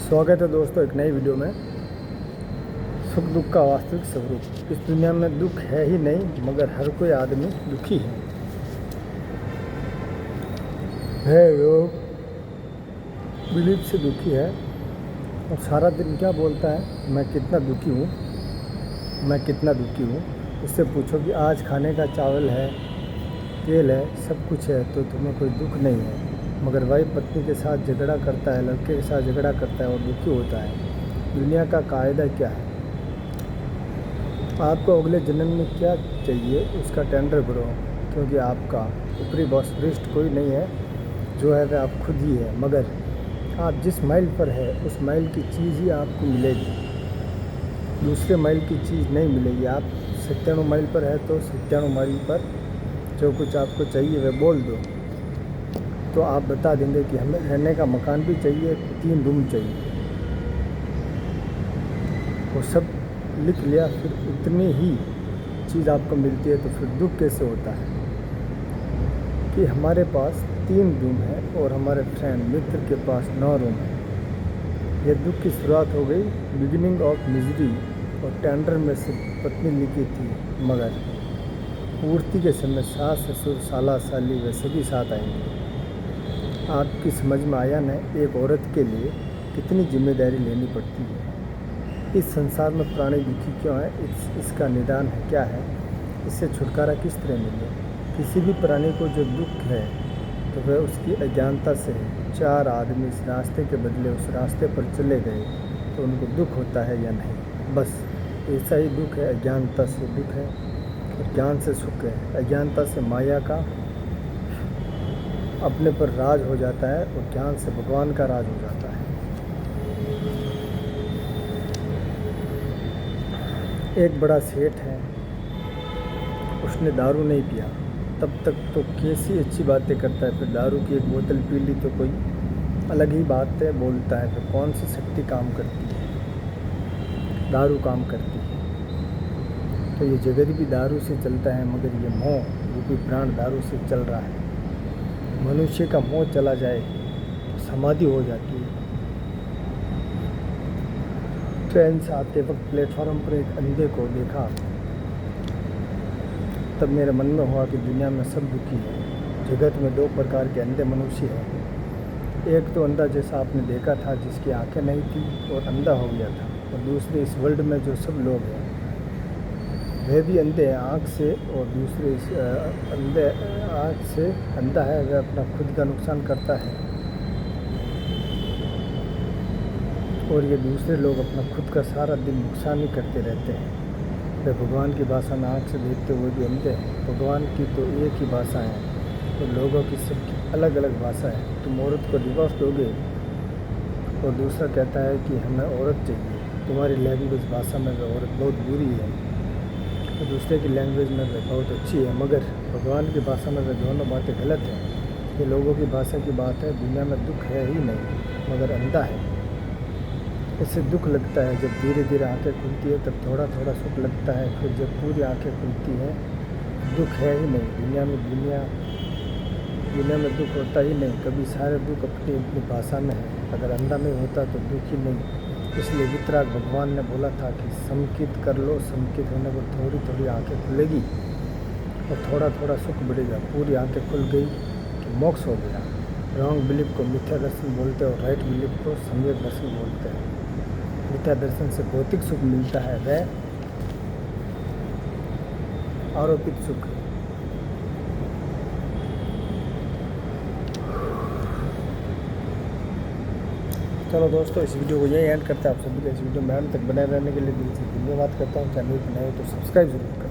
स्वागत है दोस्तों एक नई वीडियो में। सुख दुख का वास्तविक स्वरूप। इस दुनिया में दुख है ही नहीं, मगर हर कोई आदमी दुखी है लोग बिलीफ से दुखी है और सारा दिन क्या बोलता है, मैं कितना दुखी हूँ, मैं कितना दुखी हूँ। उससे पूछो कि आज खाने का चावल है, तेल है, सब कुछ है, तो तुम्हें कोई दुख नहीं है। मगर वही पत्नी के साथ झगड़ा करता है, लड़के के साथ झगड़ा करता है और दुखी होता है। दुनिया का कायदा क्या है? आपको अगले जन्म में क्या चाहिए उसका टेंडर भरो, क्योंकि आपका ऊपरी बॉस वरिष्ठ कोई नहीं है, जो है वह आप खुद ही है। मगर आप जिस माइल पर है उस माइल की चीज़ ही आपको मिलेगी, दूसरे माइल की चीज़ नहीं मिलेगी। आप 97 माइल पर है तो 97 माइल पर जो कुछ आपको चाहिए वह बोल दो, तो आप बता देंगे कि हमें रहने का मकान भी चाहिए, 3 रूम चाहिए। वो सब लिख लिया, फिर उतनी ही चीज़ आपको मिलती है, तो फिर दुख कैसे होता है कि हमारे पास 3 रूम है और हमारे फ्रेंड मित्र के पास 9 रूम है। यह दुख की शुरुआत हो गई, बिगिनिंग ऑफ मिजरी। और टेंडर में से पत्नी लिखी थी, मगर पूर्ति के समय सास ससुर साला साली वे सभी साथ आएंगे। आपकी समझ में आया न एक औरत के लिए कितनी जिम्मेदारी लेनी पड़ती है। इस संसार में प्राणी दुखी क्यों है, इसका निदान है क्या है, इससे छुटकारा किस तरह मिले? किसी भी प्राणी को जो दुख है तो वह उसकी अज्ञानता से है। 4 आदमी इस रास्ते के बदले उस रास्ते पर चले गए तो उनको दुख होता है या नहीं? बस ऐसा ही दुख है। अज्ञानता से दुख है और ज्ञान से सुख है। अज्ञानता से माया का अपने पर राज हो जाता है और ज्ञान से भगवान का राज हो जाता है। एक बड़ा सेठ है, उसने दारू नहीं पिया, तब तक तो कैसी अच्छी बातें करता है। फिर दारू की एक बोतल पी ली तो कोई अलग ही बात है बोलता है। फिर कौन सी शक्ति काम करती है? दारू काम करती है। तो ये जगत भी दारू से चलता है, मगर ये मोह रूपी प्राण दारू से चल रहा है। मनुष्य का मोह चला जाए तो समाधि हो जाती है। ट्रेन से आते वक्त प्लेटफॉर्म पर एक अंधे को देखा, तब मेरे मन में हुआ कि दुनिया में सब दुखी है। जगत में 2 प्रकार के अंधे मनुष्य हैं। एक तो अंधा जैसा आपने देखा था, जिसकी आंखें नहीं थी और अंधा हो गया था, और दूसरे इस वर्ल्ड में जो सब लोग हैं वह भी अंधे हैं आँख से, और दूसरे इस अंधे आँख से अंधा है, वह अपना खुद का नुकसान करता है, और ये दूसरे लोग अपना खुद का सारा दिन नुकसान ही करते रहते हैं। वे भगवान की भाषा में आँख से देखते हुए भी अंधे हैं। भगवान की तो एक ही भाषा है, तो लोगों की सबकी अलग अलग भाषा है। तुम औरत को डिवोर्स दोगे और दूसरा कहता है कि हमें औरत चाहिए, तुम्हारी लैंग्वेज भाषा में वह औरत बहुत बुरी है, तो दूसरे की लैंग्वेज में वह बहुत अच्छी है। मगर भगवान की भाषा में वह दोनों बातें गलत हैं। ये लोगों की भाषा की बात है। दुनिया में दुख है ही नहीं, मगर अंधा है। इससे दुख लगता है जब धीरे धीरे आंखें खुलती है, तब थोड़ा थोड़ा सुख लगता है। फिर जब पूरी आंखें खुलती हैं दुख है ही नहीं। दुनिया में दुख होता ही नहीं। कभी सारे दुख अपनी अपनी भाषा में है। अगर अंधा नहीं होता तो दुख ही नहीं। इसलिए वितराग भगवान ने बोला था कि संकित कर लो, संकित होने पर थोड़ी थोड़ी आंखें खुलेगी और थोड़ा थोड़ा सुख बढ़ेगा। पूरी आंखें खुल गई तो मोक्ष हो गया। रॉन्ग बिलीफ को मिथ्या दर्शन बोलते हैं और राइट बिलीफ को सम्यक दर्शन बोलते हैं। मिथ्या दर्शन से भौतिक सुख मिलता है, वह आरोपित सुख। चलो दोस्तों, इस वीडियो को यही एंड करते हैं। आप सभी का इस वीडियो में अंत तक बने रहने के लिए दिल से धन्यवाद करता हूँ। चैनल पर नए हो तो सब्सक्राइब जरूर करें।